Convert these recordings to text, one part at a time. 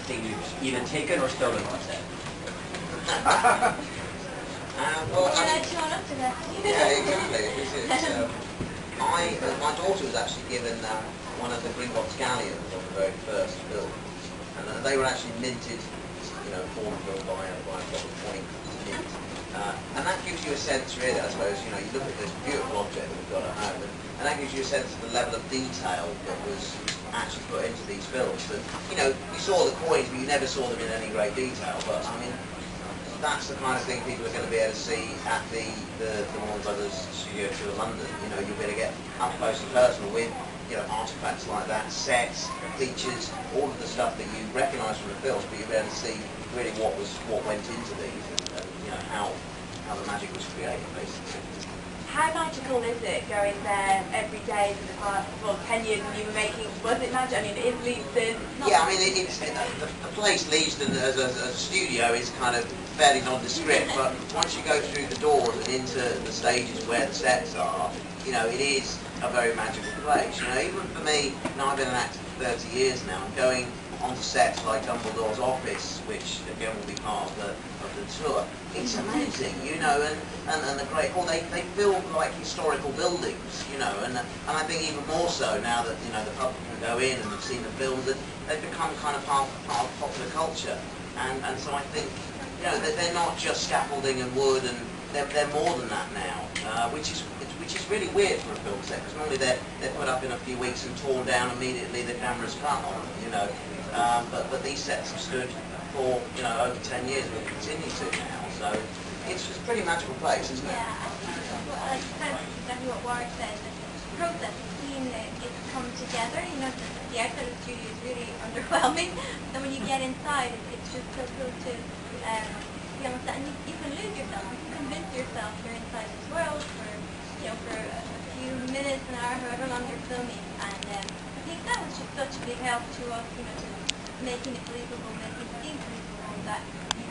thing you've either taken or stolen on set? Well, shown up to that. yeah, exactly. My daughter was actually given one of the Gringotts galleons on the very first film, and they were actually minted, formed by a proper point mint. And that gives you a sense, really, I suppose, you look at this beautiful object that we've got at home, and that gives you a sense of the level of detail that was actually put into these films. And, you saw the coins, but you never saw them in any great detail. But, I mean, that's the kind of thing people are going to be able to see at the Warner Brothers Studio Tour London. You'll be able to get up close and personal with, artifacts like that, sets, features, all of the stuff that you recognise from the films, but you'll be able to see really what went into these and how the magic was created, basically. How magical is it going there every day for the past 10 years and you were making, was it magic? I mean, is Leavesden... Yeah, I mean, the place Leavesden as a studio is kind of fairly nondescript, but once you go through the doors and into the stages where the sets are, it is a very magical place. Even for me, I've been an actor for 30 years now, and going onto sets like Dumbledore's office, which again will be part of the tour, it's amazing, and the great hall, they feel like historical buildings, and I think even more so now that the public can go in and have seen the films, that they've become kind of part of popular culture, and so I think they're not just scaffolding and wood, and they're more than that now, which is really weird for a film set, because normally they're put up in a few weeks and torn down immediately, the camera's cut on them, but these sets have stood for over 10 years and will continue to now, so it's a pretty magical place, isn't it? Yeah, I think that's kind of exactly what Warwick said, that the process between it come together, the outside of the studio is really underwhelming, then when you get inside, it's just so cool to be on set, and you can lose yourself, you can convince yourself you're inside this world for a few minutes, an hour, however long you're filming, and I think that was just such a big help to us, to making it believable, making it seem believable, that you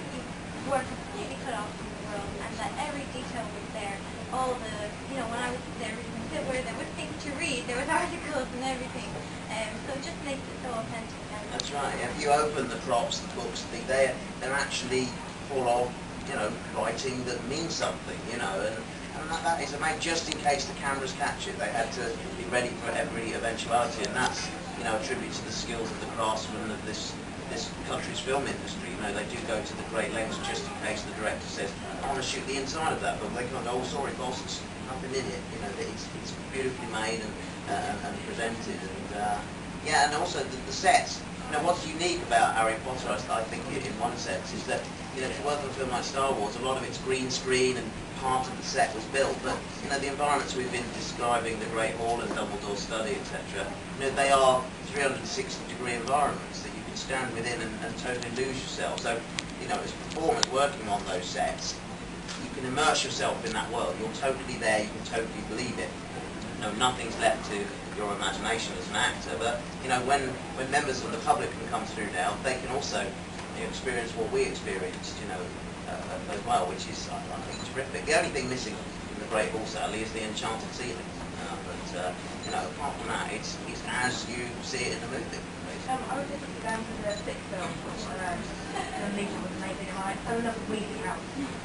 were completely cut off from the world, and that every detail was there. All the, when I was there, there was things to read, there was articles and everything, so it just makes it so authentic. That's right. If you open the props, the books, they're actually full of, writing that means something, and that is made just in case the cameras catch it. They had to be ready for every eventuality, and that's a tribute to the skills of the craftsmen of this country's film industry. They do go to the great lengths just in case the director says, I want to shoot the inside of that, but they can't go, oh sorry boss, it's nothing in it. It's beautifully made and presented, and also the sets. What's unique about Harry Potter, I think, in one sense, is that to work on a film like Star Wars, a lot of it's green screen and part of the set was built, but the environments we've been describing, the Great Hall and Dumbledore's study, etc., they are 360-degree environments that you can stand within and totally lose yourself. So, as performers working on those sets, you can immerse yourself in that world. You're totally there, you can totally believe it. Nothing's left to your imagination as an actor, but when members of the public can come through now, they can also experience what we experienced, as well, which is, I think, terrific. The only thing missing in the Great Hall, sadly, is the enchanted ceiling. But apart from that, it's as you see it in the movie. I was just down to the sixth film, when Legion was amazing, and I fell in love with Weaving House.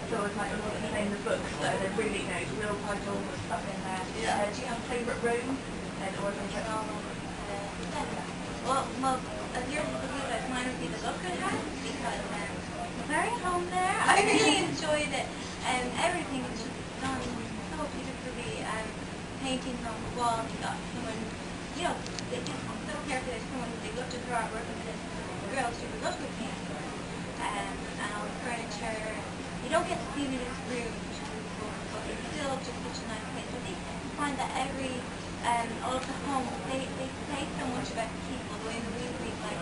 So it was like all the name of the books, so they're really, real title stuff in there. Yeah. Do you have a favourite room? Or is it well, as yours is the blue house, mine would be the Lookwood house, because I'm very home there. I really enjoyed it, and everything was just done so beautifully. Paintings on the wall, you got someone, they did so carefully. Someone, they looked at her artwork and said, the girl, she was Lookwood painting. And all the furniture, you don't get to see it in this room, which is really cool, but it's still just such a nice place. I think you find that all of the homes, they say so much about the people, the way the music, like,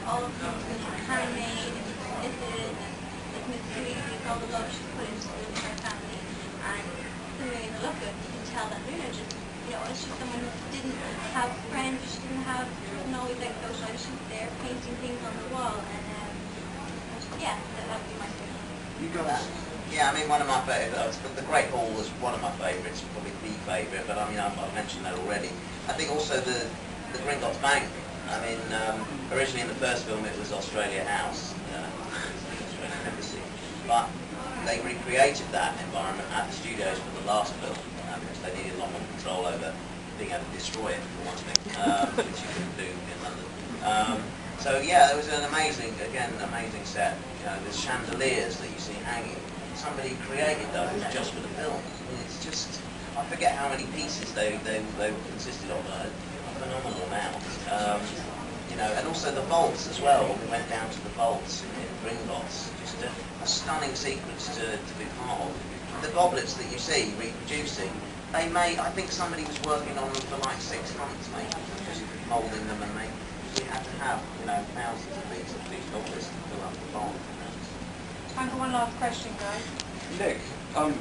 all of them are handmade, and knitted, and it's Miss Louise, all the love she put into her family, and similarly in the Lookwood, you can tell that Luna just, it's just someone who didn't have friends, she didn't always like socialize, she was there painting things on the wall, and yeah, that would be my favorite. You got that? Yeah, I mean, one of my favourites, the Great Hall was one of my favourites, probably the favourite, but I mean, I've mentioned that already. I think also the Gringotts Bank I mean, originally in the first film it was Australia House, Australian Embassy, but they recreated that environment at the studios for the last film because they needed a lot more control over being able to destroy it, for one thing, which you couldn't do in London. So yeah, it was an amazing set. You know, there's chandeliers that you see hanging. Somebody created those just for the film. I mean, it's just, I forget how many pieces they consisted of, a phenomenal amount. You know, and also the vaults as well. We went down to the vaults in Gringotts. Just a stunning sequence to be part of. The goblets that you see reproducing, I think somebody was working on them for like 6 months, maybe, just moulding them, and we had to have, you know, thousands of these goblets to fill up the vault. Time for one last question, guys. Nick,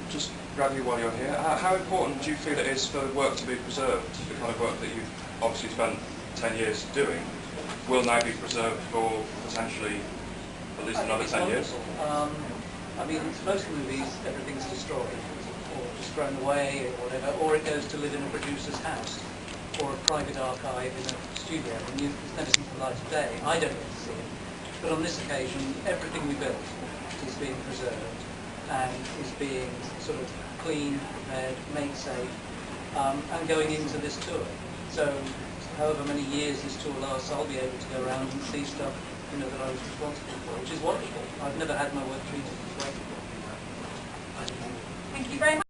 just grab you while you're here. How important do you feel it is for work to be preserved? The kind of work that you've obviously spent 10 years doing will now be preserved for potentially at least another 10 years? I mean, most movies, everything's destroyed, or just thrown away, or whatever, or it goes to live in a producer's house, or a private archive in a studio, and it's never seen the light of day. I don't get to see it. But on this occasion, everything we built is being preserved, and is being sort of cleaned, prepared, made safe, and going into this tour. So, however many years this tour lasts, I'll be able to go around and see stuff, you know, that I was responsible for, which is wonderful. I've never had my work treated this way before. Thank you very much.